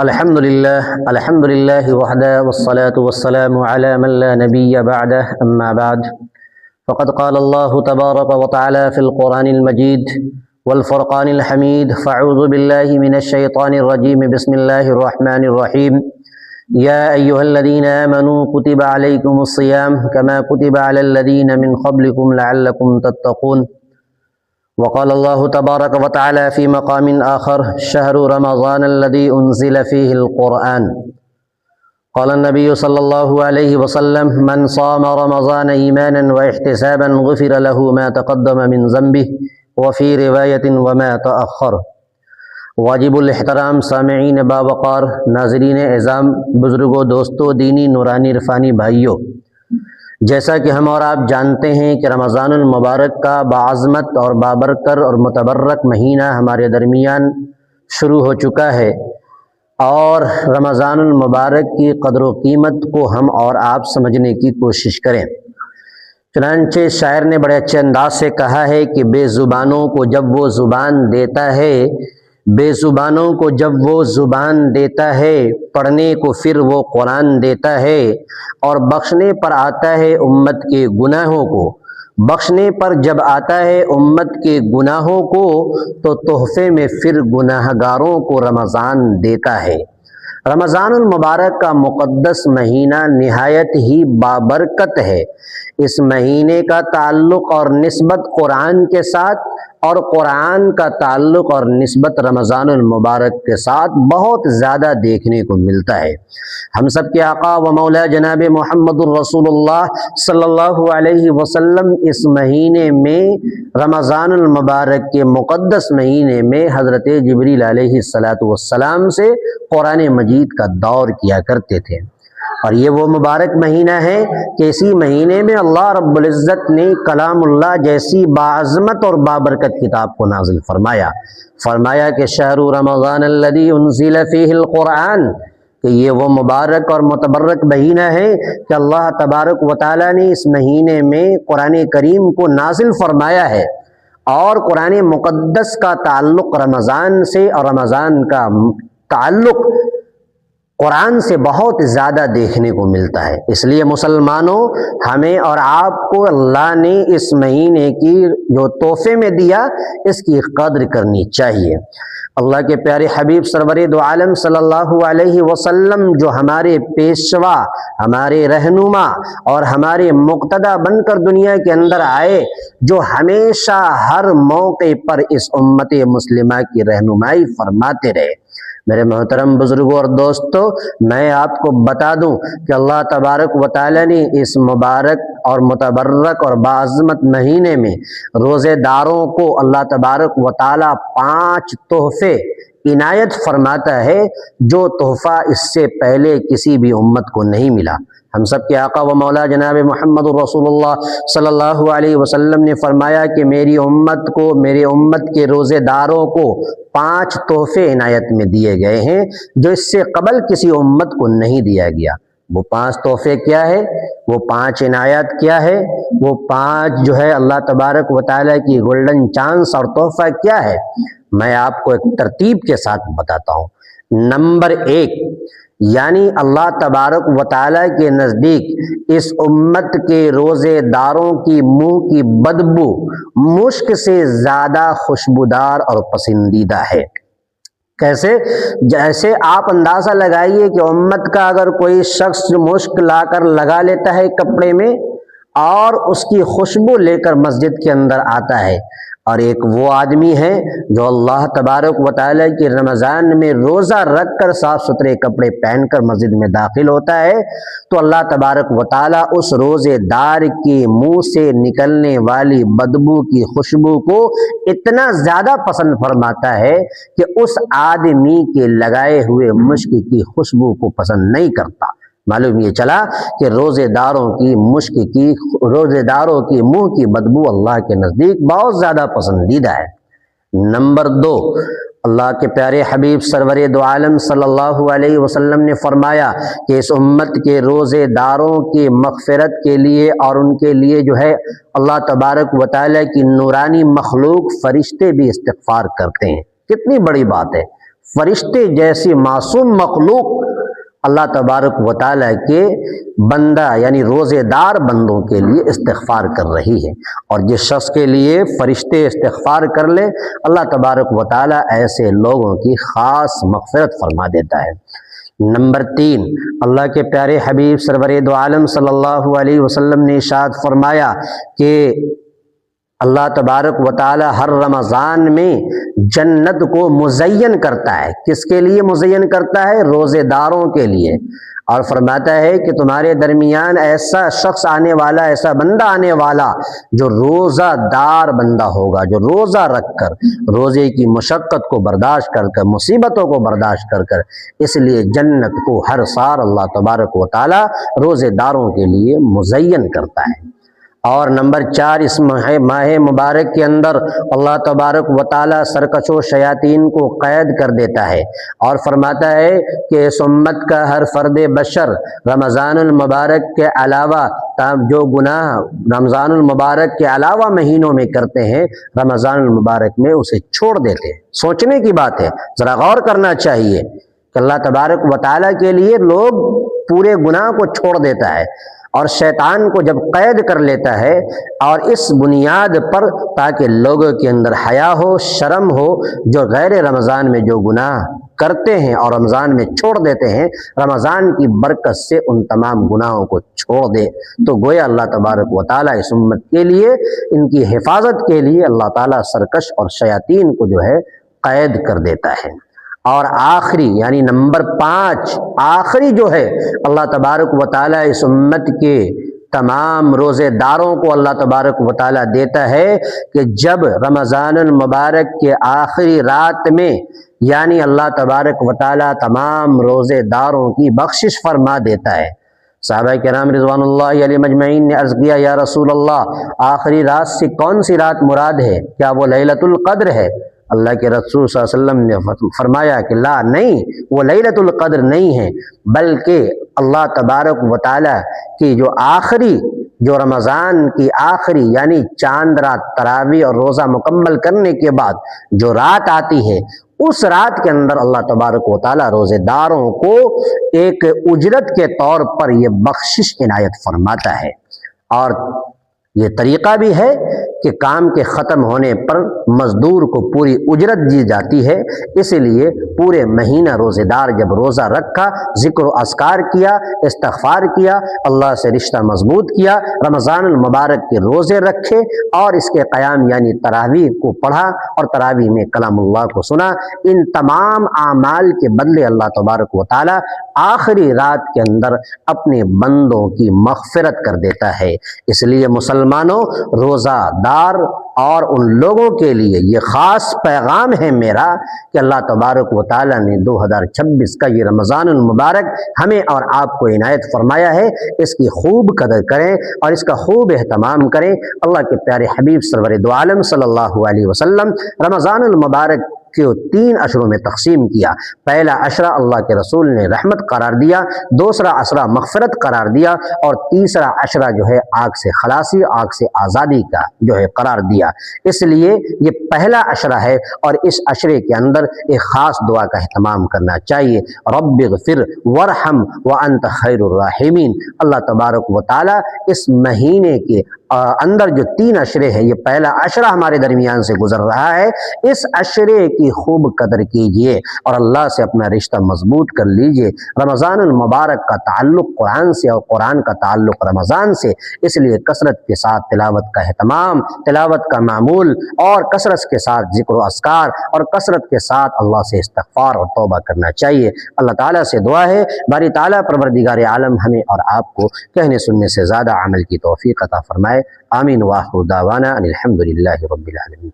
الحمد لله وحده والصلاة والسلام على من لا نبي بعده أما بعد فقد قال الله تبارك وتعالى في القرآن المجيد والفرقان الحميد فأعوذ بالله من الشيطان الرجيم بسم الله الرحمن الرحيم يا أيها الذين آمنوا كتب عليكم الصيام كما كتب على الذين من قبلكم لعلكم تتقون وقال الله تبارك وتعالى في مقام آخر شهر رمضان الذي أنزل فيه القرآن قال النبي صلى الله عليه وسلم من صام رمضان إيمانا واحتسابا غفر له ما تقدم من ذنبه وفي رواية وما تأخر۔ واجب الاحترام سامعین باوقار، ناظرین اعظام، بزرگوں، دوستوں، دینی نورانی عرفانی بھائیوں، جیسا کہ ہم اور آپ جانتے ہیں کہ رمضان المبارک کا بعظمت اور بابرکت اور متبرک مہینہ ہمارے درمیان شروع ہو چکا ہے، اور رمضان المبارک کی قدر و قیمت کو ہم اور آپ سمجھنے کی کوشش کریں۔ چنانچہ شاعر نے بڑے اچھے انداز سے کہا ہے کہ بے زبانوں کو جب وہ زبان دیتا ہے، بے زبانوں کو جب وہ زبان دیتا ہے، پڑھنے کو پھر وہ قرآن دیتا ہے، اور بخشنے پر آتا ہے امت کے گناہوں کو، بخشنے پر جب آتا ہے امت کے گناہوں کو تو تحفے میں پھر گناہگاروں کو رمضان دیتا ہے۔ رمضان المبارک کا مقدس مہینہ نہایت ہی بابرکت ہے۔ اس مہینے کا تعلق اور نسبت قرآن کے ساتھ، اور قرآن کا تعلق اور نسبت رمضان المبارک کے ساتھ بہت زیادہ دیکھنے کو ملتا ہے۔ ہم سب کے آقا و مولا جناب محمد الرسول اللہ صلی اللہ علیہ وسلم اس مہینے میں، رمضان المبارک کے مقدس مہینے میں، حضرت جبریل علیہ السلام سے قرآن مجید کا دور کیا کرتے تھے، اور یہ وہ مبارک مہینہ ہے کہ اسی مہینے میں اللہ رب العزت نے کلام اللہ جیسی باعظمت اور بابرکت کتاب کو نازل فرمایا کہ شہر رمضان الذی انزل فیہ القرآن، کہ یہ وہ مبارک اور متبرک مہینہ ہے کہ اللہ تبارک و تعالیٰ نے اس مہینے میں قرآن کریم کو نازل فرمایا ہے، اور قرآن مقدس کا تعلق رمضان سے، اور رمضان کا تعلق قرآن سے بہت زیادہ دیکھنے کو ملتا ہے۔ اس لیے مسلمانوں، ہمیں اور آپ کو اللہ نے اس مہینے کی جو تحفے میں دیا، اس کی قدر کرنی چاہیے۔ اللہ کے پیارے حبیب سرور دو عالم صلی اللہ علیہ وسلم جو ہمارے پیشوا، ہمارے رہنما اور ہمارے مقتدی بن کر دنیا کے اندر آئے، جو ہمیشہ ہر موقع پر اس امت مسلمہ کی رہنمائی فرماتے رہے۔ میرے محترم بزرگوں اور دوستوں، میں آپ کو بتا دوں کہ اللہ تبارک و تعالی نے اس مبارک اور متبرک اور باعظمت مہینے میں روزے داروں کو اللہ تبارک و تعالی 5 تحفے عنایت فرماتا ہے، جو تحفہ اس سے پہلے کسی بھی امت کو نہیں ملا۔ ہم سب کے آقا و مولا جناب محمد الرسول اللہ صلی اللہ علیہ وسلم نے فرمایا کہ میری امت کو، میری امت کے روزے داروں کو 5 تحفے عنایت میں دیے گئے ہیں، جو اس سے قبل کسی امت کو نہیں دیا گیا۔ وہ 5 تحفے کیا ہے؟ وہ 5 عنایات کیا ہے؟ وہ 5 جو ہے اللہ تبارک و تعالیٰ کی گولڈن چانس اور تحفہ کیا ہے؟ میں آپ کو ایک ترتیب کے ساتھ بتاتا ہوں۔ نمبر 1، یعنی اللہ تبارک و تعالیٰ کے نزدیک اس امت کے روزے داروں کی منہ کی بدبو مشک سے زیادہ خوشبودار اور پسندیدہ ہے۔ کیسے؟ جیسے آپ اندازہ لگائیے کہ امت کا اگر کوئی شخص مشک لا کر لگا لیتا ہے کپڑے میں، اور اس کی خوشبو لے کر مسجد کے اندر آتا ہے، اور ایک وہ آدمی ہے جو اللہ تبارک و تعالیٰ کی رمضان میں روزہ رکھ کر صاف ستھرے کپڑے پہن کر مسجد میں داخل ہوتا ہے، تو اللہ تبارک و تعالیٰ اس روزے دار کے منہ سے نکلنے والی بدبو کی خوشبو کو اتنا زیادہ پسند فرماتا ہے کہ اس آدمی کے لگائے ہوئے مشک کی خوشبو کو پسند نہیں کرتا۔ معلوم یہ چلا کہ روزے داروں کی منہ کی بدبو اللہ کے نزدیک بہت زیادہ پسندیدہ ہے۔ نمبر 2، اللہ کے پیارے حبیب سرور دو عالم صلی اللہ علیہ وسلم نے فرمایا کہ اس امت کے روزے داروں کی مغفرت کے لیے اور ان کے لیے جو ہے اللہ تبارک و تعالیٰ کی نورانی مخلوق فرشتے بھی استغفار کرتے ہیں۔ کتنی بڑی بات ہے، فرشتے جیسی معصوم مخلوق اللہ تبارک و تعالیٰ کے بندہ یعنی روزے دار بندوں کے لیے استغفار کر رہی ہے، اور جس شخص کے لیے فرشتے استغفار کر لے اللہ تبارک و تعالیٰ ایسے لوگوں کی خاص مغفرت فرما دیتا ہے۔ نمبر 3، اللہ کے پیارے حبیب سرور دو عالم صلی اللہ علیہ وسلم نے ارشاد فرمایا کہ اللہ تبارک و تعالی ہر رمضان میں جنت کو مزین کرتا ہے۔ کس کے لیے مزین کرتا ہے؟ روزے داروں کے لیے، اور فرماتا ہے کہ تمہارے درمیان ایسا شخص آنے والا، ایسا بندہ آنے والا جو روزہ دار بندہ ہوگا، جو روزہ رکھ کر روزے کی مشقت کو برداشت کر کر، مصیبتوں کو برداشت کر کر، اس لیے جنت کو ہر سال اللہ تبارک و تعالی روزے داروں کے لیے مزین کرتا ہے۔ اور نمبر 4، اس ماہ مبارک کے اندر اللہ تبارک و تعالی سرکشوں شیاطین کو قید کر دیتا ہے، اور فرماتا ہے کہ اس امت کا ہر فرد بشر رمضان المبارک کے علاوہ جو گناہ رمضان المبارک کے علاوہ مہینوں میں کرتے ہیں، رمضان المبارک میں اسے چھوڑ دیتے ہیں۔ سوچنے کی بات ہے، ذرا غور کرنا چاہیے کہ اللہ تبارک و تعالی کے لیے لوگ پورے گناہ کو چھوڑ دیتا ہے، اور شیطان کو جب قید کر لیتا ہے، اور اس بنیاد پر تاکہ لوگوں کے اندر حیا ہو، شرم ہو، جو غیر رمضان میں جو گناہ کرتے ہیں اور رمضان میں چھوڑ دیتے ہیں، رمضان کی برکت سے ان تمام گناہوں کو چھوڑ دے، تو گویا اللہ تبارک و تعالیٰ اس امت کے لیے، ان کی حفاظت کے لیے اللہ تعالیٰ سرکش اور شیاطین کو جو ہے قید کر دیتا ہے۔ اور آخری یعنی نمبر 5، آخری جو ہے اللہ تبارک و تعالیٰ اس امت کے تمام روزے داروں کو اللہ تبارک و تعالیٰ دیتا ہے کہ جب رمضان المبارک کے آخری رات میں، یعنی اللہ تبارک و تعالیٰ تمام روزے داروں کی بخشش فرما دیتا ہے۔ صحابہ کرام رضوان اللہ علیہ مجمعین نے عرض کیا، یا رسول اللہ، آخری رات سے کون سی رات مراد ہے؟ کیا وہ لیلۃ القدر ہے؟ اللہ کے رسول صلی اللہ علیہ وسلم نے فرمایا کہ لا، نہیں، وہ لیلۃ القدر نہیں ہے، بلکہ اللہ تبارک و تعالیٰ کی جو رمضان کی آخری یعنی چاند رات تراویح اور روزہ مکمل کرنے کے بعد جو رات آتی ہے، اس رات کے اندر اللہ تبارک و تعالیٰ روزے داروں کو ایک اجرت کے طور پر یہ بخشش عنایت فرماتا ہے۔ اور یہ طریقہ بھی ہے کہ کام کے ختم ہونے پر مزدور کو پوری اجرت دی جاتی ہے، اس لیے پورے مہینہ روزے دار جب روزہ رکھا، ذکر و اذکار کیا، استغفار کیا، اللہ سے رشتہ مضبوط کیا، رمضان المبارک کے روزے رکھے، اور اس کے قیام یعنی تراویح کو پڑھا، اور تراویح میں کلام اللہ کو سنا، ان تمام اعمال کے بدلے اللہ تبارک و تعالی آخری رات کے اندر اپنے بندوں کی مغفرت کر دیتا ہے۔ اس لیے مسلمانوں، روزہ دار اور ان لوگوں کے لیے یہ خاص پیغام ہے میرا کہ اللہ تبارک و تعالیٰ نے 2026 کا یہ رمضان المبارک ہمیں اور آپ کو عنایت فرمایا ہے، اس کی خوب قدر کریں اور اس کا خوب اہتمام کریں۔ اللہ کے پیارے حبیب سرور دو عالم صلی اللہ علیہ وسلم رمضان المبارک کو 3 عشروں میں تقسیم کیا۔ پہلا عشرہ اللہ کے رسول نے رحمت قرار دیا، دوسرا عشرہ مغفرت قرار دیا، اور تیسرا عشرہ جو ہے آگ سے خلاصی، آگ سے آزادی کا جو ہے قرار دیا۔ اس لیے یہ پہلا عشرہ ہے، اور اس عشرے کے اندر ایک خاص دعا کا اہتمام کرنا چاہیے، رب اغفر وارحم وانت خیر الراحمین۔ اللہ تبارک و تعالی اس مہینے کے اندر جو 3 عشرے ہیں، یہ پہلا عشرہ ہمارے درمیان سے گزر رہا ہے، اس عشرے کی خوب قدر کیجئے اور اللہ سے اپنا رشتہ مضبوط کر لیجئے۔ رمضان المبارک کا تعلق قرآن سے اور قرآن کا تعلق رمضان سے، اس لیے کثرت کے ساتھ تلاوت کا اہتمام، تلاوت کا معمول، اور کثرت کے ساتھ ذکر و اذکار، اور کثرت کے ساتھ اللہ سے استغفار اور توبہ کرنا چاہیے۔ اللہ تعالیٰ سے دعا ہے باری تعالیٰ پروردگار عالم ہمیں اور آپ کو کہنے سننے سے زیادہ عمل کی توفیق عطا فرمائے۔ آمین، وآخر دعوانا ان الحمد للہ رب العالمین۔